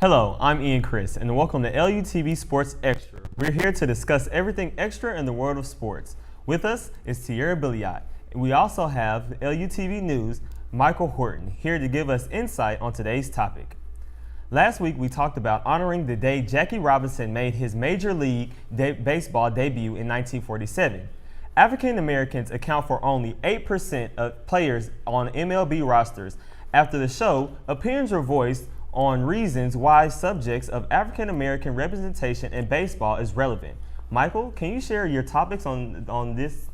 Hello, I'm Ian Criss, and welcome to LUTV Sports Extra. We're here to discuss everything extra in the world of sports. With us is Tierra Billiot. We also have LUTV News Michael Horton here to give us insight on today's topic. Last week we talked about honoring the day Jackie Robinson made his Major League Baseball debut in 1947. African Americans account for only 8% of players on MLB rosters. After the show, opinions were voiced on reasons why subjects of African American representation in baseball is relevant. Michael, can you share your topics on this?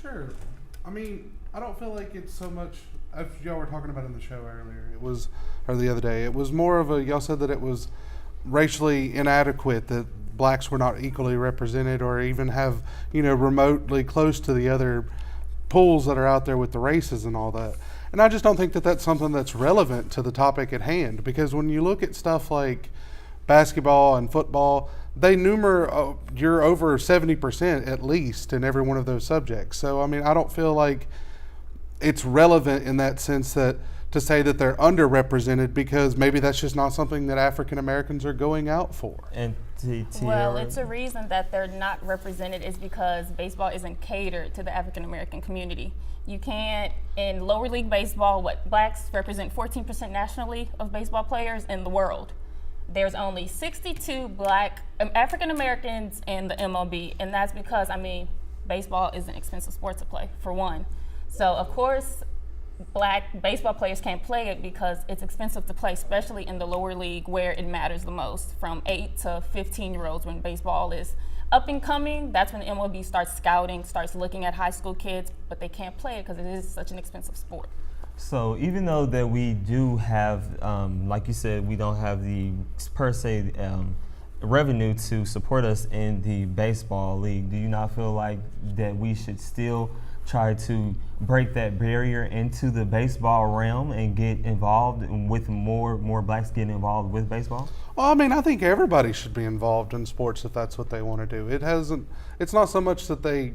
Sure. I don't feel like it's so much, as y'all were talking about in the show earlier, or the other day, it was more of y'all said that it was racially inadequate, that blacks were not equally represented or even have, remotely close to the other pools that are out there with the races and all that. And I just don't think that that's something that's relevant to the topic at hand, because when you look at stuff like basketball and football, they you're over 70% at least in every one of those subjects. So, I don't feel like it's relevant in that sense that to say that they're underrepresented, because maybe that's just not something that African Americans are going out for. And Well, it's a reason that they're not represented is because baseball isn't catered to the African American community. You can't, in lower league baseball, blacks represent 14% nationally of baseball players in the world. There's only 62 black African Americans in the MLB, and that's because, baseball is an expensive sport to play, for one. So, of course, black baseball players can't play it because it's expensive to play, especially in the lower league where it matters the most, from 8 to 15-year-olds when baseball is up and coming. That's when the MLB starts scouting, starts looking at high school kids, but they can't play it because it is such an expensive sport. So even though that we do have, like you said, we don't have the per se revenue to support us in the baseball league, do you not feel like that we should still try to break that barrier into the baseball realm and get involved with more blacks getting involved with baseball? Well, I think everybody should be involved in sports if that's what they want to do. It's not so much that they,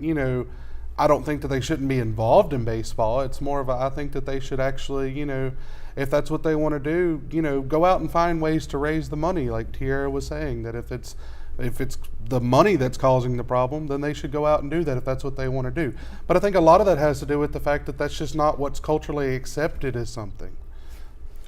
I don't think that they shouldn't be involved in baseball. It's more of I think that they should actually, if that's what they want to do, go out and find ways to raise the money, like Tierra was saying, that if it's the money that's causing the problem, then they should go out and do that if that's what they want to do. But I think a lot of that has to do with the fact that that's just not what's culturally accepted as something.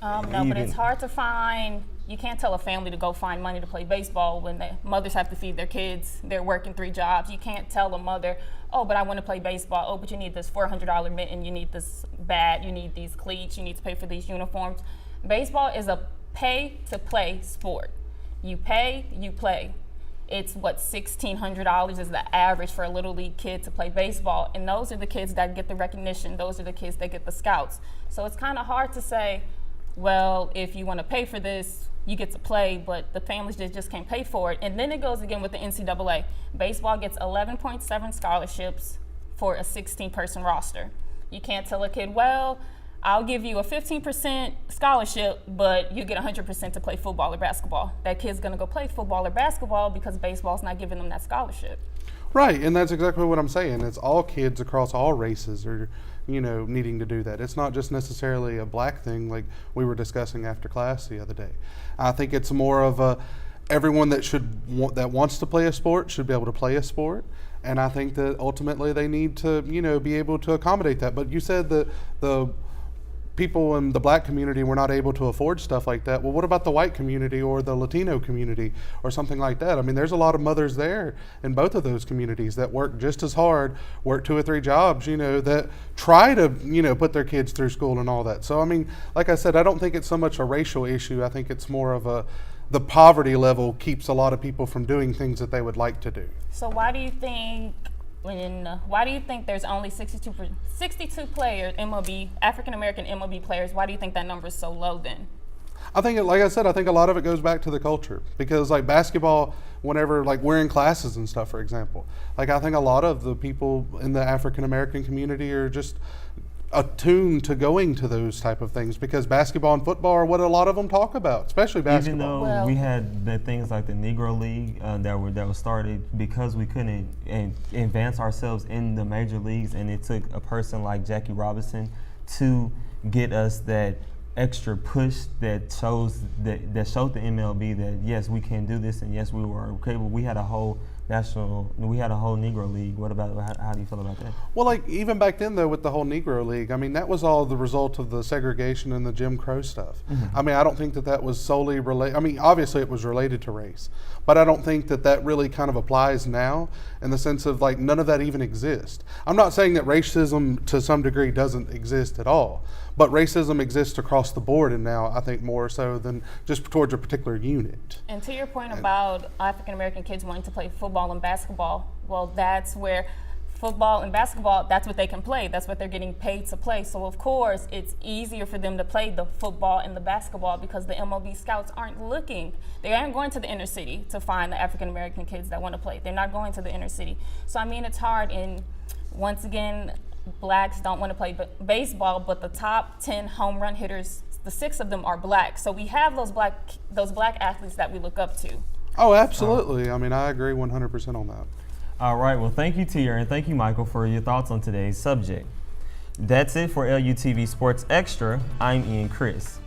No, but it's hard to find. You can't tell a family to go find money to play baseball when the mothers have to feed their kids. They're working 3 jobs. You can't tell a mother, oh, but I want to play baseball. Oh, but you need this $400 mitten. You need this bat. You need these cleats. You need to pay for these uniforms. Baseball is a pay-to-play sport. You pay, you play. It's $1,600 is the average for a little league kid to play baseball, and those are the kids that get the recognition. Those are the kids that get the scouts. So it's kind of hard to say, well, if you want to pay for this, you get to play, but the families just can't pay for it. And then it goes again with the NCAA. Baseball gets 11.7 scholarships for a 16-person roster. You can't tell a kid, well, I'll give you a 15% scholarship, but you get 100% to play football or basketball. That kid's going to go play football or basketball because baseball's not giving them that scholarship. Right, and that's exactly what I'm saying. It's all kids across all races are, needing to do that. It's not just necessarily a black thing like we were discussing after class the other day. I think it's more of everyone that wants to play a sport should be able to play a sport. And I think that ultimately they need to, be able to accommodate that. But you said that the people in the black community were not able to afford stuff like that. Well, what about the white community or the Latino community or something like that? There's a lot of mothers there in both of those communities that work just as hard, work 2 or 3 jobs, that try to, put their kids through school and all that. So, like I said, I don't think it's so much a racial issue. I think it's more of the poverty level keeps a lot of people from doing things that they would like to do. So why do you think there's only 62 players, African American MLB players? Why do you think that number is so low then? I think, like I said, I think a lot of it goes back to the culture, because like basketball, whenever like we're in classes and stuff, for example, like I think a lot of the people in the African American community are just attuned to going to those type of things, because basketball and football are what a lot of them talk about, especially basketball. Even though we had the things like the Negro League that was started because we couldn't advance ourselves in the major leagues, and it took a person like Jackie Robinson to get us that extra push that showed the MLB that yes, we can do this, and yes, we were capable. We had a whole Negro League. What about how do you feel about that? Well, like even back then though, with the whole Negro League, I mean that was all the result of the segregation and the Jim Crow stuff. I mean, I don't think that was solely related. I mean, obviously it was related to race, but I don't think that really kind of applies now in the sense of like none of that even exists. I'm not saying that racism to some degree doesn't exist at all, but racism exists across the board, and now I think more so than just towards a particular unit. And to your point about African American kids wanting to play football and basketball, well, that's where football and basketball, that's what they can play. That's what they're getting paid to play. So of course, it's easier for them to play the football and the basketball because the MLB scouts aren't looking. They aren't going to the inner city to find the African American kids that want to play. They're not going to the inner city. So I mean, it's hard. And once again, blacks don't want to play baseball, but the top 10 home run hitters, the 6 of them are black. So we have those black athletes that we look up to. Oh, absolutely. I mean, I agree 100% on that. All right. Well, thank you, Tierra, and thank you, Michael, for your thoughts on today's subject. That's it for LUTV Sports Extra. I'm Ian Criss.